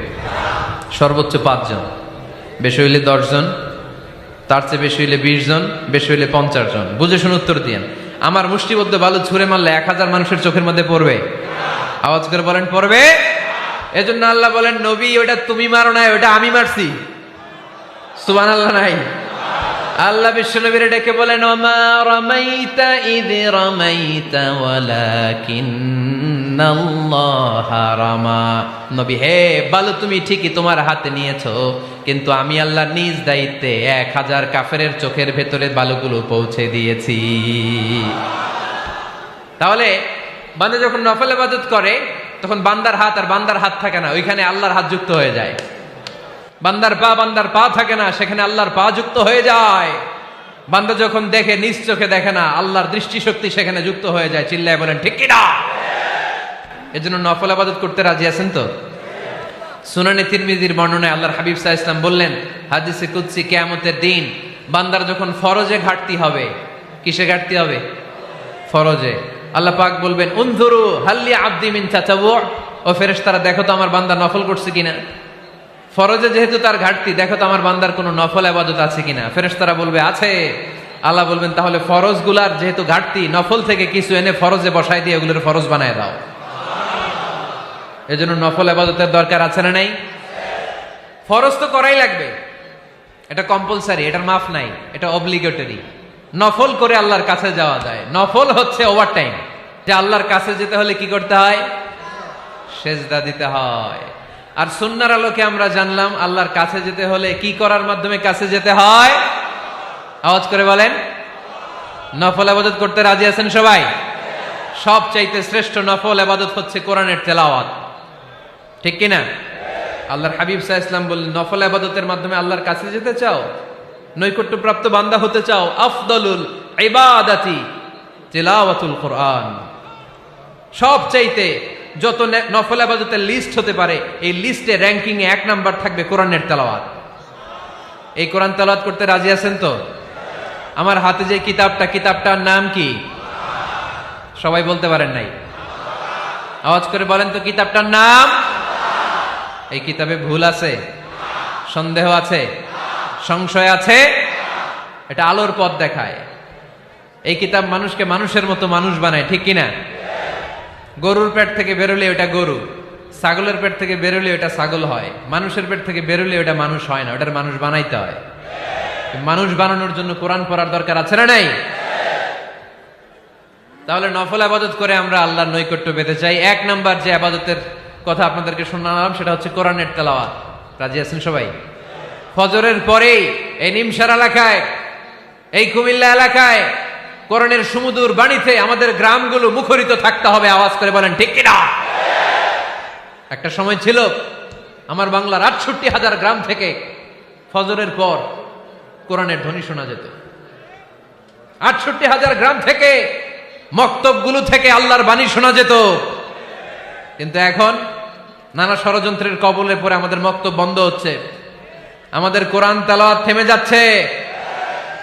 সর্বোচ্চ ৫ জন, বেশি হইলে ১০ জন, তার চেয়ে বেশি হইলে ২০ জন, বেশি হইলে ৫০ জন। বুঝে শুনে উত্তর দিয়েন। আমার মুষ্টিবদ্ধ বালু ছুঁড়ে মারলে ১,০০০ মানুষের চোখের মধ্যে পড়বে? আওয়াজ করে বলেন পড়বে। এজন্য আল্লাহ বলেন নবী ওটা তুমি মারো নাই, ওটা আমি মারছি। সুবহানাল্লাহ নাই? আল্লাহ বিশ্বনবীর ডেকে বলেন ওমা রামাইতা ইয রামাইতা ওয়ালাকিন্নাল্লাহা রামা। নবী হে, বালু তুমি ঠিকই তোমার হাতে নিয়েছো, কিন্তু আমি আল্লাহ নিজ দায়িত্বে ১,০০০ কাফেরের চোখের ভেতরে বালুগুলো পৌঁছে দিয়েছি। তাহলে বান্দা যখন নফল ইবাদত করে তখন বান্দার হাত আর বান্দার হাত থাকে না, ওইখানে আল্লাহর হাত যুক্ত হয়ে যায়। বান্দার পা থাকে না, সেখানে আল্লাহর পা যুক্ত হয়ে যায়। বান্দা যখন দেখে নিজ চোখে দেখে না, আল্লাহর দৃষ্টিশক্তি সেখানে যুক্ত হয়ে যায়। চিল্লায় বলেন ঠিক কিনা? এজন্য নফল ইবাদত করতে রাজি আছেন তো? সুনানে তিরমিজির বর্ণনায় আল্লাহর হাবিব সাল্লাল্লাহু আলাইহি ওয়াসাল্লাম বললেন হাদিসে কুদসি, কিয়ামতের দিন বান্দার যখন ফরজে ঘাটতি হবে, কিসে ঘাটতি হবে? ফরজে। আল্লাহ পাক বলবেন উনজুরু হাল্লি আবদি মিন তাতাওয়ু, ও ফেরেশতারা দেখো তো আমার বান্দা নফল করছে কিনা। ফরজে যেহেতু তার ঘাটতি, দেখো তো আমার বান্দার কোনো নফল ইবাদত আছে কিনা। ফেরেশতারা বলবে আছে। আল্লাহ বলবেন তাহলে ফরজগুলার যেহেতু ঘাটতি, নফল থেকে কিছু এনে ফরজে বসাই দিয়ে ওগুলোর ফরজ বানায় দাও। এজন্য নফল ইবাদতের দরকার আছে না নাই? ফরজ তো করাই লাগবে, এটা কম্পালসারি, এটার মাফ নাই, এটা অব্লিগেটরি। নফল করে আল্লাহর কাছে যাওয়া যায়। নফল হচ্ছে ওভারটাইম, যে আল্লাহর কাছে যেতে হলে কি করতে হয়? সেজদা দিতে হয়। আর সুন্নাহর আলোকে আমরা জানলাম আল্লাহর কাছে যেতে হলে কি করার মাধ্যমে কাছে যেতে হয়? আওয়াজ করে বলেন নফল ইবাদত করতে রাজি আছেন সবাই? সবচাইতে শ্রেষ্ঠ নফল ইবাদত হচ্ছে কোরআনের তেলাওয়াত, ঠিক কিনা? আল্লাহর হাবিব সাল্লাল্লাহু আলাইহি ওয়াসাল্লাম বললেন নফল ইবাদতের মাধ্যমে আল্লাহর কাছে যেতে চাও, নৈকট্যপ্রাপ্ত বান্দা হতে চাও, আফদলুল ইবাদাতি তিলাওয়াতুল কোরআন। সবচাইতে যত নফল ইবাদতের লিস্ট হতে পারে, এই লিস্টে র্যাঙ্কিং এ ১ নাম্বার থাকবে কোরআনের তেলাওয়াত। এই কোরআন তেলাওয়াত করতে রাজি আছেন তো? আমার হাতে যে কিতাবটার নাম কি? সবাই বলতে পারেন নাই? আওয়াজ করে বলেন তো কিতাবটার নাম? এই কিতাবে ভুল আছে? সন্দেহ আছে? সংশয় আছে? এটা আলোর পথ দেখায়। এই কিতাব মানুষকে মানুষের মতো মানুষ বানায়, ঠিক কিনা? গরুর পেট থেকে বেরোলে ওটা গরু, ছাগলের পেট থেকে বেরোলে ওটা ছাগল হয়, মানুষের পেট থেকে বেরোলে ওটা মানুষ হয় না, ওটার মানুষ বানাইতে হয়। মানুষ বানানোর জন্য কোরআন পড়ার দরকার আছে না নাই? তাহলে নফল আবাদত করে আমরা আল্লাহর নৈকট্য পেতে চাই। এক নাম্বার যে আবাদতের কথা আপনাদেরকে শোনালাম সেটা হচ্ছে কোরআনের তেলাওয়াত। রাজি আছেন সবাই? ফজরের পরেই এই নিমসার এলাকায়, এই কুমিল্লা এলাকায় কোরআনের সুমধুর বাণীতে আমাদের গ্রামগুলো মুখরিত থাকতে হবে। আওয়াজ করে বলেন ঠিক কিনা? একটা সময় ছিল আমার বাংলার ৬৮,০০০ গ্রাম থেকে ফজরের পর কোরআনের ধ্বনি শোনা যেত। ৬৮,০০০ গ্রাম থেকে মক্তবগুলো থেকে আল্লাহর বাণী শোনা যেত। কিন্তু এখন নানা ষড়যন্ত্রের কবলে পড়ে আমাদের মক্তব বন্ধ হচ্ছে, আমাদের কোরআন তেলাওয়াত থেমে যাচ্ছে।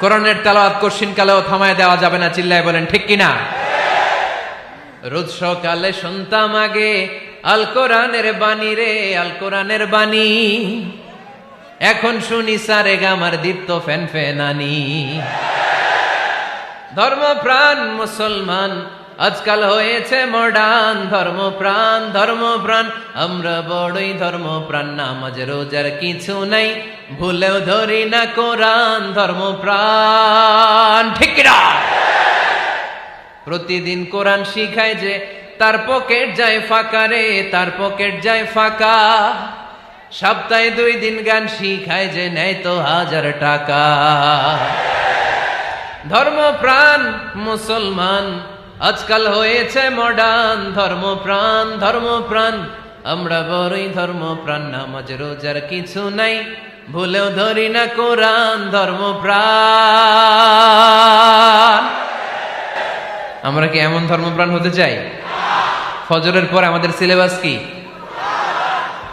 কোরআনের তেলাওয়াত কশিনকালেও থামায় দেওয়া যাবে না। চিল্লায় বলেন ঠিক কিনা? রোজ সকালে শুনতাম আগে আল কোরআনের বাণী রে, আল কোরআনের বাণী। এখন শুনি সারে গামার দীপ্ত ফ্যান ফ্যানানি। ধর্মপ্রাণ মুসলমান আজকাল হয়েছে মডার্ন। ধর্মপ্রাণ ধর্মপ্রাণ আমরা বড়ই ধর্মপ্রাণ। নামাজ রোজার কিছু নাই, ভুলেও ধরি না কোরআন। ধর্মপ্রাণ ঠিক কিনা? প্রতিদিন কোরআন শিখায় যে তার পকেট যায় ফাঁকা রে, তার পকেট যায় ফাঁকা। সপ্তাহে 2 দিন গান শিখায় যে নেয় তো 1000 টাকা। ধর্মপ্রাণ মুসলমান আজকাল হয়েছে মডার্ন। ধর্মপ্রাণ ধর্মপ্রাণ আমরা বড়ই ধর্মপ্রাণ। নামাজ রোজার কিছু নাই, ভুলেও ধরি না কোরআন। ধর্মপ্রাণ। আমরা কি এমন ধর্মপ্রাণ হতে চাই? ফজরের পর আমাদের সিলেবাস কি?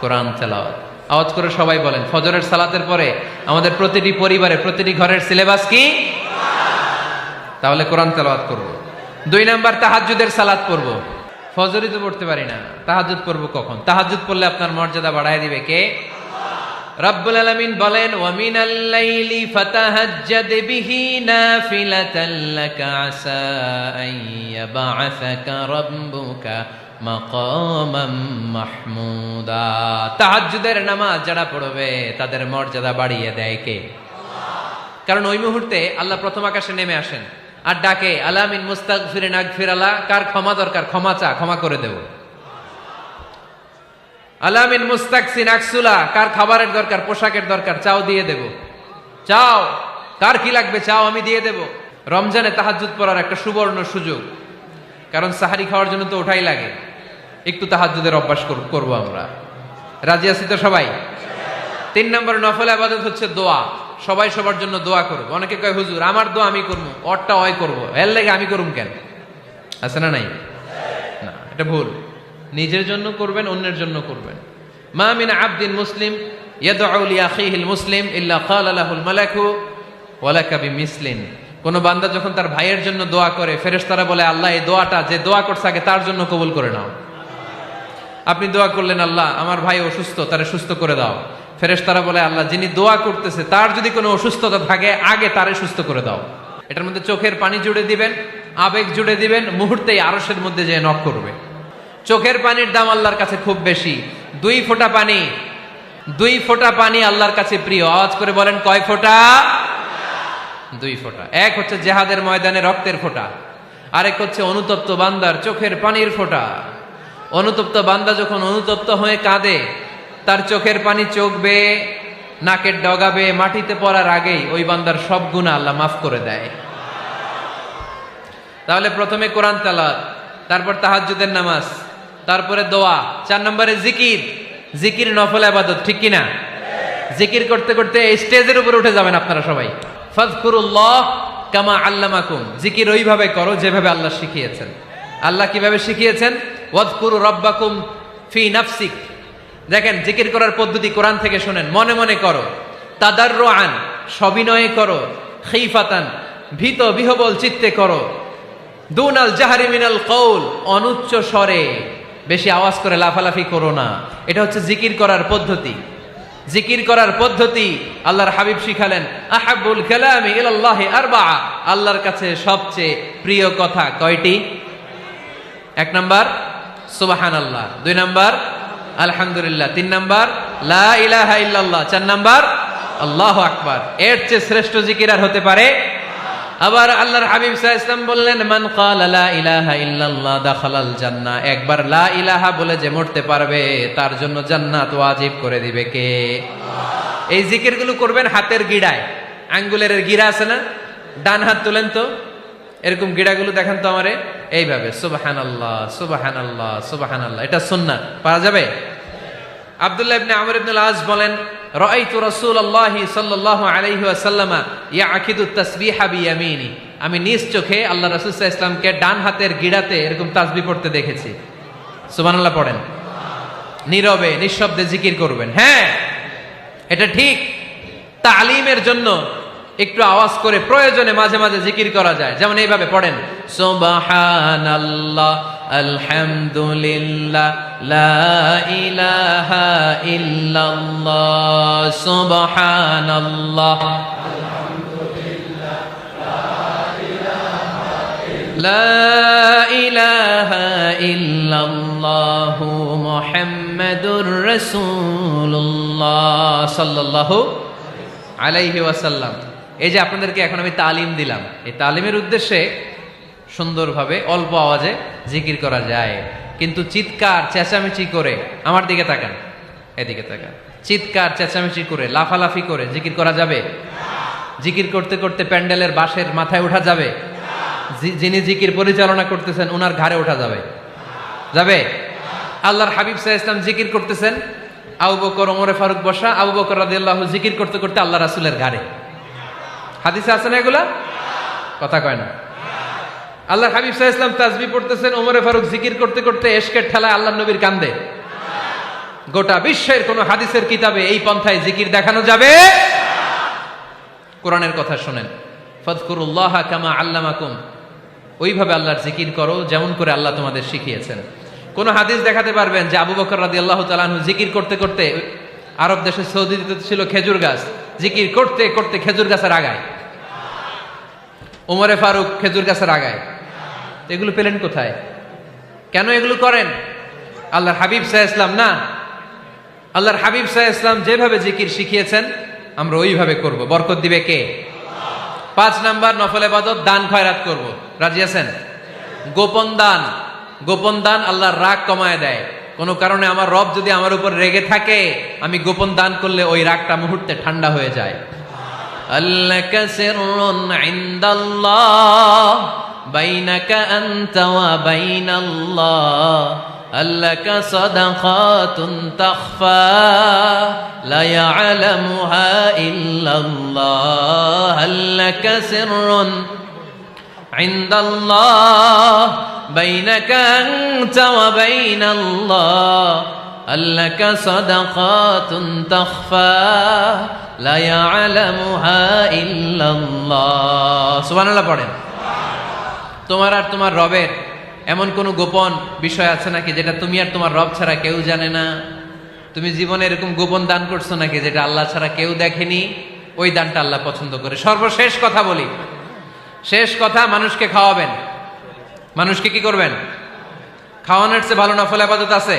কোরআন তেলাওয়াত। আওয়াজ করে সবাই বলেন, ফজরের সালাতের পরে আমাদের প্রতিটি পরিবারে, প্রতিটি ঘরের সিলেবাস কি? তাহলে কোরআন তেলাওয়াত করব। 2 নাম্বার তাহাজ্জুদের সালাত পড়ব। ফজরই তো পড়তে পারি না, তাহাজ্জুদ পড়ব কখন? তাহাজ্জুদ পড়লে আপনার মর্যাদা বাড়ায় দিবে কে? রব্বুল আলামিন বলেন, ওয়া মিনাল লাইলি ফাতাহাজ্জাদ বিহি নাফিলাতান লাকা আসা আন ইয়াবআসাকা রাব্বুকা মাকামাম মাহমুদা। তাহাজ্জুদের নামাজ যারা পড়বে তাদের মর্যাদা বাড়িয়ে দেয় কে? কারণ ওই মুহূর্তে আল্লাহ প্রথম আকাশে নেমে আসেন আর ডাকে, আলা মিন মুস্তাগফিরিন আগফিরালা। কার ক্ষমা দরকার? ক্ষমা চা, ক্ষমা করে দেব। আলা মিন মুস্তাকসিন আকসুলা। কার খাবারের দরকার? পোশাকের দরকার? চাও, দিয়ে দেব। চাও, কার কি লাগবে? চাও, আমি দিয়ে দেব। রমজানে তাহাজ্জুদ পড়ার একটা সুবর্ণ সুযোগ, কারণ সাহারি খাওয়ার জন্য তো ওঠাই লাগে। একটু তাহাজ্জুদের অভ্যাস করব আমরা। রাজি আছি তো সবাই? 3 নম্বর নফল ইবাদত হচ্ছে দোয়া। সবাই সবার জন্য দোয়া করব। অনেকে কয়, হুজুর আমার দোয়া আমি করবো, ওরটা ওই করবো, এর লাগে আমি করুম কেন? আছে না নাই? না, এটা ভুল। নিজের জন্য করবেন, অন্যের জন্য করবেন। মা মিন আবদিন মুসলিম ইয়াদউ লিআখিহিল মুসলিম ইল্লা ক্বালা লাহুল মালাকু ওয়া লাকা বিমিসলিন। কোন বান্দা যখন তার ভাইয়ের জন্য দোয়া করে, ফেরেশতারা বলে, আল্লাহ এই দোয়াটা যে দোয়া করছে আগে তার জন্য কবুল করে নাও। আপনি দোয়া করলেন, আল্লাহ আমার ভাই অসুস্থ, তারে সুস্থ করে দাও। ফেরেশতারা বলে, আল্লাহ যিনি দোয়া করতেছে তার যদি কোনো অসুস্থতা থাকে আগে তারে সুস্থ করে দাও। এটার মধ্যে চোখের পানি জুড়ে দিবেন, আবেগ জুড়ে দিবেন, মুহূর্তেই আরশের মধ্যে যে নক করবে। চোখের পানির দাম আল্লাহর কাছে খুব বেশি। 2 ফোঁটা পানি, 2 ফোঁটা পানি আল্লাহর কাছে প্রিয়। আওয়াজ করে বলেন, কয় ফোঁটা? 2 ফোঁটা। এক হচ্ছে জিহাদের ময়দানে রক্তের ফোঁটা, আরেক হচ্ছে অনুতপ্ত বান্দার চোখের পানির ফোঁটা। অনুতপ্ত বান্দা যখন অনুতপ্ত হয়ে কাঁদে, তার চোখের পানি চোখ বেয়ে নাকের ডগাবে মাটিতে পড়ার আগেই ওই বান্দার সব গুনাহ আল্লাহ মাফ করে দেয়। তাহলে প্রথমে কোরআন তেলাওয়াত, তারপর তাহাজ্জুদের নামাজ, তারপরে দোয়া। 4 নম্বরে জিকির। জিকির নফল ইবাদত, ঠিক কিনা? জিকির করতে করতে এই স্টেজের উপরে উঠে যাবেন আপনারা সবাই। ফাযকুরুল্লাহ কামা আল্লামাকুম। জিকির ওইভাবে করো যেভাবে আল্লাহ শিখিয়েছেন। আল্লাহ কিভাবে শিখিয়েছেন? ওয়াযকুরু রাব্বাকুম ফি নাফসিক। দেখেন, জিকির করার পদ্ধতি কোরআন থেকে শুনেন। মনে মনে করো, তাদাররুআন সবিনয়ে করো, খিফাতান ভীত বিহবল চিত্তে করো, দুনাল জাহরি মিনাল কওল অনুচ্চ স্বরে, বেশি আওয়াজ করে লাফালাফি করো না। এটা হচ্ছে জিকির করার পদ্ধতি। জিকির করার পদ্ধতি আল্লাহর হাবিব শিখালেন, আহাব্বুল কালামি ইলাল্লাহি আরবাআ, আল্লাহর কাছে সবচেয়ে প্রিয় কথা কয়টি? 1 নাম্বার সুবহানাল্লাহ, 2 নাম্বার আলহামদুলিল্লাহ, 3 নাম্বার লা ইলাহা ইল্লাল্লাহ, 4 নাম্বার আল্লাহু আকবার। এর চেয়ে শ্রেষ্ঠ জিকির আর হতে পারে? আবার আল্লাহর হাবিব সাল্লাল্লাহু আলাইহি ওয়াসাল্লাম বললেন, মান ক্বালা লা ইলাহা ইল্লাল্লাহ দাখালাল জান্নাহ, একবার লা ইলাহা বলে যে মরতে পারবে তার জন্য জান্নাত ওয়াজিব করে দিবে কে? আল্লাহ। এই জিকিরগুলো করবেন হাতের গিড়ায়, আঙ্গুলের গিড়া আছে না, ডান হাত তুলেন তো, এরকম গিড়াগুলো দেখেন তো আমারে, এইভাবে সুবহানাল্লাহ সুবহানাল্লাহ সুবহানাল্লাহ, এটা সুন্নাত, পারা যাবে? আব্দুল্লাহ ইবনে আমর ইবনে আল-আস বলেন, রাআইতু রাসূলুল্লাহি সাল্লাল্লাহু আলাইহি ওয়াসাল্লাম ইয়াকিদু তাসবিহা বিয়ামিনি, আমি নিজ চোখে আল্লাহ রাসূল সাল্লাল্লাহু আলাইহি ওয়াসাল্লামকে ডান হাতের গিড়াতে এরকম তাসবিহ পড়তে দেখেছি। সুবহানাল্লাহ পড়েন, নীরবে নিঃশব্দে জিকির করবেন। হ্যাঁ, এটা ঠিক। তালিমের জন্য একটু আওয়াজ করে প্রয়োজনে মাঝে মাঝে জিকির করা যায়, যেমন এইভাবে পড়েন, সুবহানাল্লাহ আলহামদুলিল্লাহ লা ইলাহা ইল্লাল্লাহ, সুবহানাল্লাহ লা ইলাহা ইল্লাল্লাহ মুহাম্মাদুর রাসূলুল্লাহ সাল্লাল্লাহু আলাইহি ওয়াসাল্লাম। এই যে আপনাদেরকে এখন আমি তালিম দিলাম, এই তালিমের উদ্দেশ্যে সুন্দরভাবে অল্প আওয়াজে জিকির করা যায়, কিন্তু চিৎকার চেঁচামেচি করে, আমার দিকে তাকান, এদিকে তাকান, চিৎকার চেঁচামেচি করে লাফালাফি করে জিকির করা যাবে? জিকির করতে করতে প্যান্ডেলের বাঁশের মাথায় ওঠা যাবে? যিনি জিকির পরিচালনা করতেছেন ওনার ঘাড়ে ওঠা যাবে? যাবে? আল্লাহর হাবিব সাল্লাল্লাহু আলাইহি ওয়াসাল্লাম জিকির করতেছেন, আবু বকর ওমরে ফারুক বসা, আবু বকর রাদিয়াল্লাহু জিকির করতে করতে আল্লাহ রাসূলের ঘাড়ে। হাদিসে আছে না এগুলা? কথা কয় না। আল্লাহর হাবিব সাল্লাল্লাহু আলাইহি ওয়াসাল্লাম তাসবিহ পড়তেছেন, ওমরে ফারুক জিকির করতে করতে এশকের ঠেলায় আল্লাহর নবীর কান্দে। গোটা বিশ্বের কোন হাদিসের কিতাবে এই পন্থায় জিকির দেখানো যাবে? কোরআনের কথা শুনেন, ফাযকুরুল্লাহা কামা আল্লামাকুম, ওইভাবে আল্লাহর জিকির করো যেমন করে আল্লাহ তোমাদের শিখিয়েছেন। কোন হাদিস দেখাতে পারবেন যে আবু বকর রাদিয়াল্লাহু তাআলা আনহু জিকির করতে করতে, আরব দেশে সৌদিতে ছিল খেজুর গাছ, জিকির করতে করতে খেজুর গাছের আগায়, ওমরে ফারুক খেজুর গাছের আগায়, এগুলো পেলেন কোথায়? কেন এগুলো করেন? আল্লাহর হাবিব সাল্লাল্লাহু আলাইহি ওয়াসাল্লাম না, আল্লাহর হাবিব সাল্লাল্লাহু আলাইহি ওয়াসাল্লাম যেভাবে জিকির শিখিয়েছেন আমরা ওইভাবে করব। বরকত দিবে কে? 5 নাম্বার নফল ইবাদত, দান খয়রাত করব। রাজি আছেন? গোপন দান, গোপন দান আল্লাহর রাগ কমায় দেয়। কোন কারণে আমার রব যদি আমার উপর রেগে থাকে, আমি গোপন দান করলে ওই রাগটা মুহূর্তে ঠান্ডা হয়ে যায়। আল্লাকা সিররুন ইনদাল্লাহ বাইনাকা আনতা ওয়া বাইনাল্লাহ, আল্লাকা সাদাকাতুন তাখফা লা ইয়ালামুহা ইল্লাল্লাহ, আল্লাকা সিররুন ইনদাল্লাহ বাইনাকা আনতা ওয়া বাইনাল্লাহ, আল্লাকা সাদাকাতুন তাখফা লা ইয়ালামুহা ইল্লাল্লাহ। সুবহানাল্লাহ পড়েন। তোমার আর তোমার রবের এমন কোন গোপন বিষয় আছে নাকি যেটা তুমি আর তোমার রব ছাড়া কেউ জানে না? তুমি জীবনে এরকম গোপন দান করছো নাকি যেটা আল্লাহ ছাড়া কেউ দেখেনি? ওই দানটা আল্লাহ পছন্দ করে। সর্বশেষ কথা বলি, শেষ কথা, মানুষকে খাওয়াবেন। মানুষকে কি করবেন? খাওয়ানোর চেয়ে ভালো নফল ইবাদত আছে?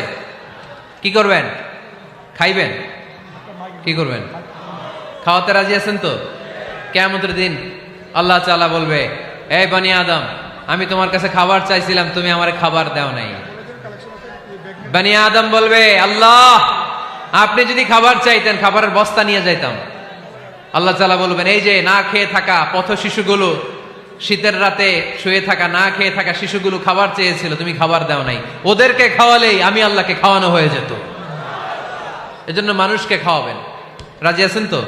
কি করবেন? খাইবেন। কি করবেন? খাওয়াতে রাজি আছেন তো? কিয়ামতের দিন আল্লাহ তাআলা বলবে, এই বনি আদম, আমি তোমার কাছে খাবার চাইছিলাম, তুমি আমারে খাবার দাও নাই। বনি আদম বলবে, আল্লাহ আপনি যদি খাবার চাইতেন খাবারের বস্তা নিয়ে যাইতাম। আল্লাহ তাআলা বলবেন, এই যে না খেয়ে থাকা পথ শিশুগুলো, শীতের রাতে শুয়ে থাকা না খেয়ে থাকা শিশুগুলো খাবার চেয়েছিল, তুমি খাবার দাও নাই, ওদেরকে খাওয়ালেই আমি আল্লাহকে খাওয়ানো হয়ে যেত। এজন্য মানুষকে খাওয়াবেন। রাজি আছেন তো?